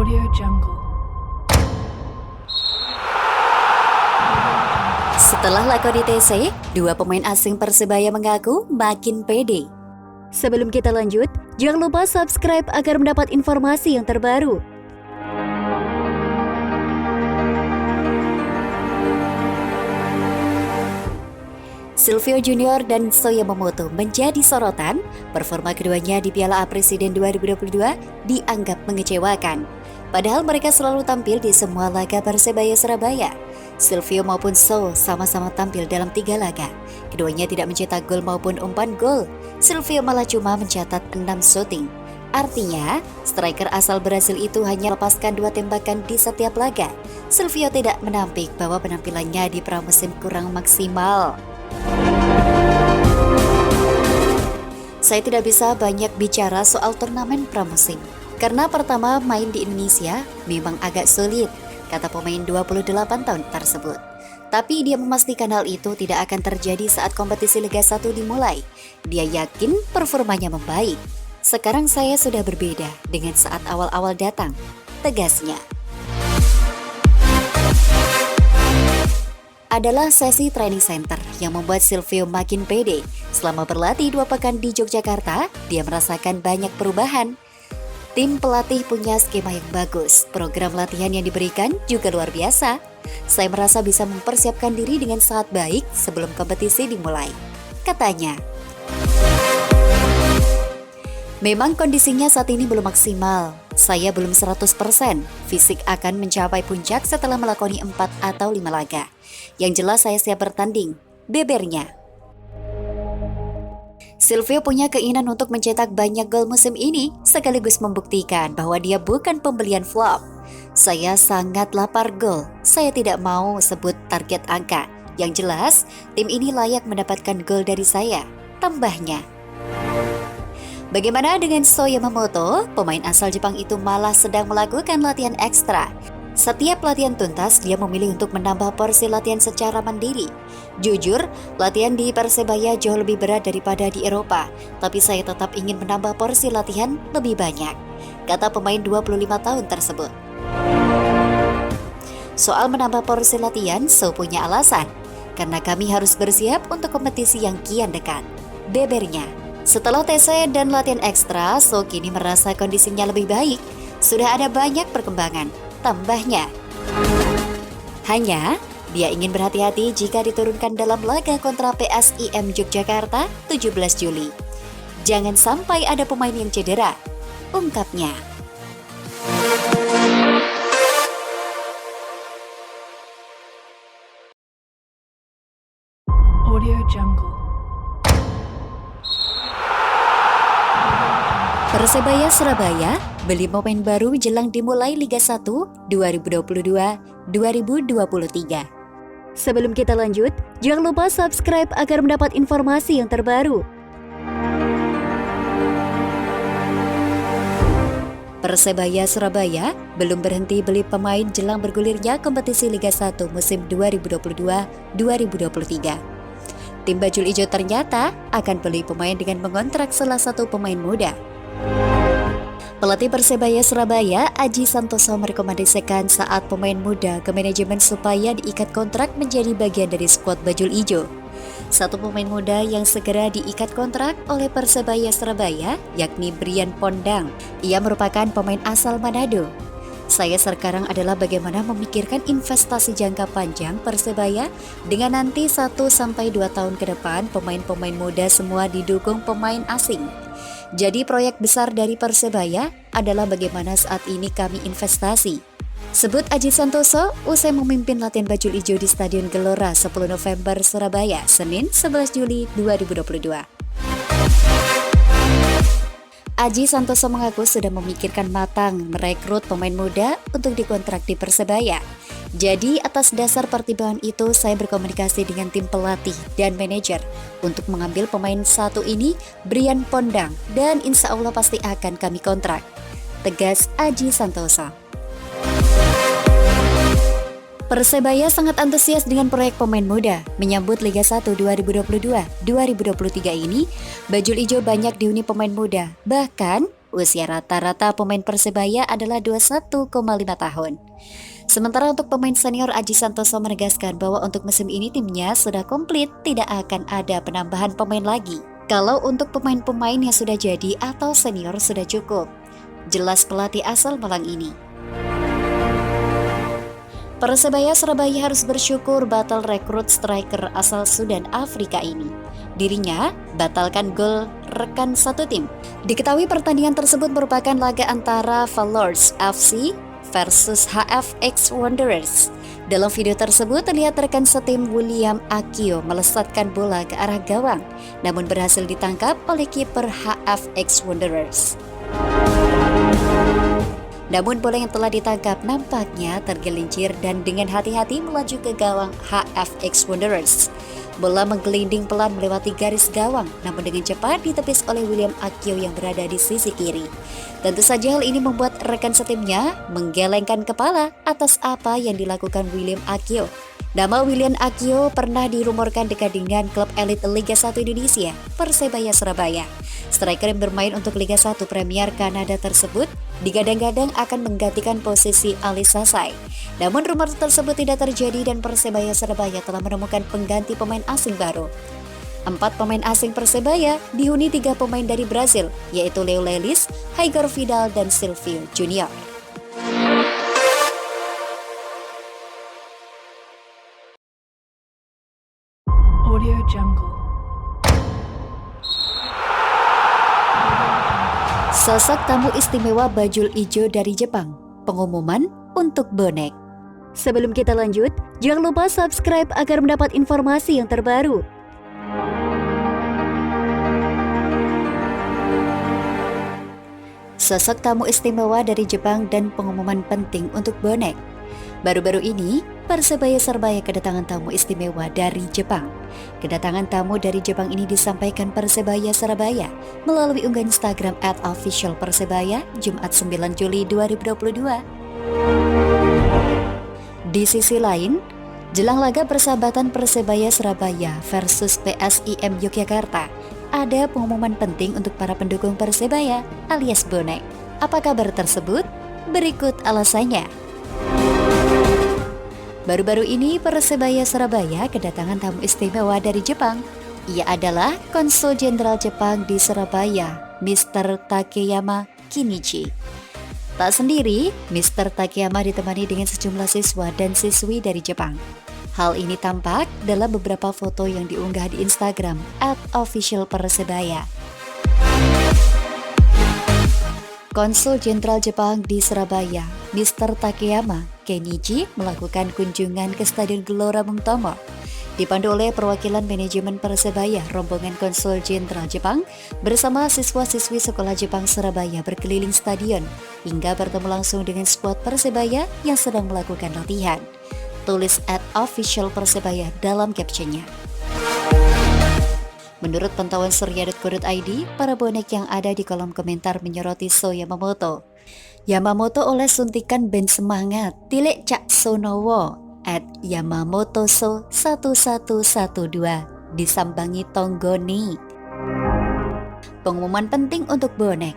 Audio Jungle. Setelah lakoni TC, dua pemain asing Persebaya mengaku makin pede. Sebelum kita lanjut, jangan lupa subscribe agar mendapat informasi yang terbaru. Silvio Junior dan So Yamamoto menjadi sorotan. Performa keduanya di Piala Presiden 2022 dianggap mengecewakan. Padahal mereka selalu tampil di semua laga Persebaya Surabaya. Silvio maupun So sama-sama tampil dalam 3 laga. Keduanya tidak mencetak gol maupun umpan gol. Silvio malah cuma mencatat 6 shooting. Artinya, striker asal Brasil itu hanya lepaskan 2 tembakan di setiap laga. Silvio tidak menampik bahwa penampilannya di pramusim kurang maksimal. Saya tidak bisa banyak bicara soal turnamen pramusim. Karena pertama main di Indonesia memang agak sulit, kata pemain 28 tahun tersebut. Tapi dia memastikan hal itu tidak akan terjadi saat kompetisi Liga 1 dimulai. Dia yakin performanya membaik. Sekarang saya sudah berbeda dengan saat awal-awal datang, tegasnya. Adalah sesi training center yang membuat Silvio makin pede. Selama berlatih 2 pekan di Yogyakarta, dia merasakan banyak perubahan. Tim pelatih punya skema yang bagus, program latihan yang diberikan juga luar biasa. Saya merasa bisa mempersiapkan diri dengan sangat baik sebelum kompetisi dimulai, katanya. Memang kondisinya saat ini belum maksimal. Saya belum 100%. Fisik akan mencapai puncak setelah melakoni 4 atau 5 laga. Yang jelas saya siap bertanding, bebernya. Silvio punya keinginan untuk mencetak banyak gol musim ini, sekaligus membuktikan bahwa dia bukan pembelian flop. Saya sangat lapar gol, saya tidak mau sebut target angka. Yang jelas, tim ini layak mendapatkan gol dari saya, tambahnya. Bagaimana dengan So Yamamoto? Pemain asal Jepang itu malah sedang melakukan latihan ekstra. Setiap latihan tuntas, dia memilih untuk menambah porsi latihan secara mandiri. Jujur, latihan di Persebaya jauh lebih berat daripada di Eropa, tapi saya tetap ingin menambah porsi latihan lebih banyak, kata pemain 25 tahun tersebut. Soal menambah porsi latihan, So punya alasan, karena kami harus bersiap untuk kompetisi yang kian dekat, bebernya. Setelah TC dan latihan ekstra, So kini merasa kondisinya lebih baik. Sudah ada banyak perkembangan, tambahnya. Hanya, dia ingin berhati-hati jika diturunkan dalam laga kontra PSIM Yogyakarta 17 Juli. Jangan sampai ada pemain yang cedera, ungkapnya. Audio Jungle. Persebaya Surabaya beli pemain baru jelang dimulai Liga 1 2022-2023. Sebelum kita lanjut, jangan lupa subscribe agar mendapat informasi yang terbaru. Persebaya Surabaya belum berhenti beli pemain jelang bergulirnya kompetisi Liga 1 musim 2022-2023. Tim Bajul Ijo ternyata akan beli pemain dengan mengontrak salah satu pemain muda. Pelatih Persebaya Surabaya, Aji Santoso, merekomendasikan saat pemain muda ke manajemen supaya diikat kontrak menjadi bagian dari skuad Bajul Ijo. Satu pemain muda yang segera diikat kontrak oleh Persebaya Surabaya, yakni Brian Pondang. Ia merupakan pemain asal Manado. Saya sekarang adalah bagaimana memikirkan investasi jangka panjang Persebaya dengan nanti 1-2 tahun ke depan pemain-pemain muda semua didukung pemain asing. Jadi proyek besar dari Persebaya adalah bagaimana saat ini kami investasi, sebut Aji Santoso usai memimpin latihan Bajul Ijo di Stadion Gelora 10 November Surabaya, Senin 11 Juli 2022. Aji Santoso mengaku sudah memikirkan matang merekrut pemain muda untuk dikontrak di Persebaya. Jadi atas dasar pertimbangan itu saya berkomunikasi dengan tim pelatih dan manajer untuk mengambil pemain satu ini, Brian Pondang, dan insya Allah pasti akan kami kontrak, tegas Aji Santoso. Persebaya sangat antusias dengan proyek pemain muda. Menyambut Liga 1 2022-2023 ini, Bajul Ijo banyak dihuni pemain muda. Bahkan, Usia rata-rata pemain Persebaya adalah 21,5 tahun. Sementara untuk pemain senior, Aji Santoso menegaskan bahwa untuk musim ini timnya sudah komplit, tidak akan ada penambahan pemain lagi. Kalau untuk pemain-pemain yang sudah jadi atau senior sudah cukup, jelas pelatih asal Malang ini. Persebaya Surabaya harus bersyukur batal rekrut striker asal Sudan Afrika ini. Dirinya batalkan gol rekan satu tim. Diketahui pertandingan tersebut merupakan laga antara Valors FC versus HFX Wanderers. Dalam video tersebut terlihat rekan setim William Akio melesatkan bola ke arah gawang, namun berhasil ditangkap oleh kiper HFX Wanderers. Namun bola yang telah ditangkap nampaknya tergelincir dan dengan hati-hati melaju ke gawang HFX Wanderers. Bola menggelinding pelan melewati garis gawang, namun dengan cepat ditepis oleh William Akio yang berada di sisi kiri. Tentu saja hal ini membuat rekan setimnya menggelengkan kepala atas apa yang dilakukan William Akio. Nama William Akio pernah dirumorkan dekat dengan klub elit Liga 1 Indonesia, Persebaya Surabaya. Striker yang bermain untuk Liga 1 Premier Kanada tersebut digadang-gadang akan menggantikan posisi Ali Sasai. Namun rumor tersebut tidak terjadi dan Persebaya Surabaya telah menemukan pengganti pemain asing baru. 4 pemain asing Persebaya dihuni 3 pemain dari Brazil, yaitu Leo Lelis, Igor Vidal, dan Silvio Junior. Audio Jungle. Sosok tamu istimewa bajul ijo dari Jepang. Pengumuman untuk bonek. Sebelum kita lanjut, jangan lupa subscribe agar mendapat informasi yang terbaru. Sosok tamu istimewa dari Jepang dan pengumuman penting untuk bonek. Baru-baru ini, Persebaya Surabaya kedatangan tamu istimewa dari Jepang. Kedatangan tamu dari Jepang ini disampaikan Persebaya Surabaya melalui unggahan Instagram @officialpersebaya Jumat 9 Juli 2022. Di sisi lain, jelang laga persahabatan Persebaya Surabaya versus PSIM Yogyakarta, ada pengumuman penting untuk para pendukung Persebaya alias bonek. Apa kabar tersebut? Berikut alasannya. Baru-baru ini Persebaya Surabaya kedatangan tamu istimewa dari Jepang. Ia adalah Konsul Jenderal Jepang di Surabaya, Mr. Takeyama Kinichi. Tak sendiri, Mr. Takeyama ditemani dengan sejumlah siswa dan siswi dari Jepang. Hal ini tampak dalam beberapa foto yang diunggah di Instagram @officialpersebaya. Konsul Jenderal Jepang di Surabaya, Mr. Takeyama Kenichi melakukan kunjungan ke Stadion Gelora Bung Tomo. Dipandu oleh perwakilan manajemen Persebaya, rombongan Konsul Jenderal Jepang bersama siswa-siswi Sekolah Jepang Surabaya berkeliling stadion hingga bertemu langsung dengan skuad Persebaya yang sedang melakukan latihan. Tulis @officialpersebaya dalam captionnya. Menurut pantauan surya.co.id, para bonek yang ada di kolom komentar menyoroti So Yamamoto. Yamamoto oleh suntikan band semangat, Tilek Cak Sonowo @Yamamoto-so 1112 disambangi Tonggoni. Pengumuman penting untuk bonek.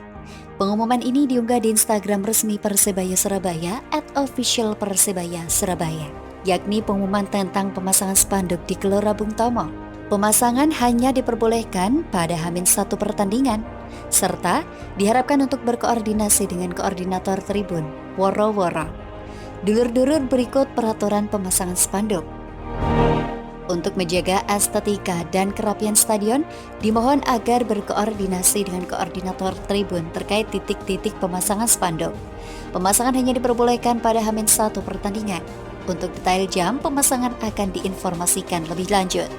Pengumuman ini diunggah di Instagram resmi Persebaya Surabaya @officialpersebaya Surabaya, yakni pengumuman tentang pemasangan spanduk di Gelora Bung Tomo. Pemasangan hanya diperbolehkan pada H-1 pertandingan, serta diharapkan untuk berkoordinasi dengan koordinator tribun, woro-woro. Dulur-dulur berikut peraturan pemasangan spanduk. Untuk menjaga estetika dan kerapian stadion, dimohon agar berkoordinasi dengan koordinator tribun terkait titik-titik pemasangan spanduk. Pemasangan hanya diperbolehkan pada H-1 pertandingan. Untuk detail jam pemasangan akan diinformasikan lebih lanjut.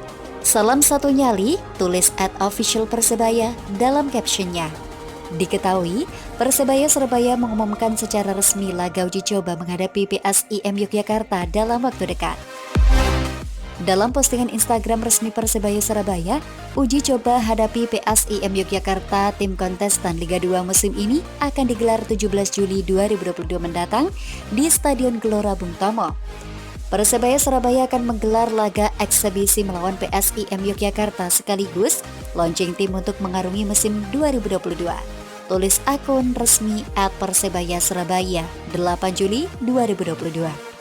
Salam satu nyali, tulis @officialpersebaya dalam captionnya. Diketahui, Persebaya Surabaya mengumumkan secara resmi laga uji coba menghadapi PSIM Yogyakarta dalam waktu dekat. Dalam postingan Instagram resmi Persebaya Surabaya, uji coba hadapi PSIM Yogyakarta tim kontestan Liga 2 musim ini akan digelar 17 Juli 2022 mendatang di Stadion Gelora Bung Tomo. Persebaya Surabaya akan menggelar laga eksebisi melawan PSIM Yogyakarta sekaligus launching tim untuk mengarungi musim 2022. Tulis akun resmi @Persebaya Surabaya 8 Juli 2022.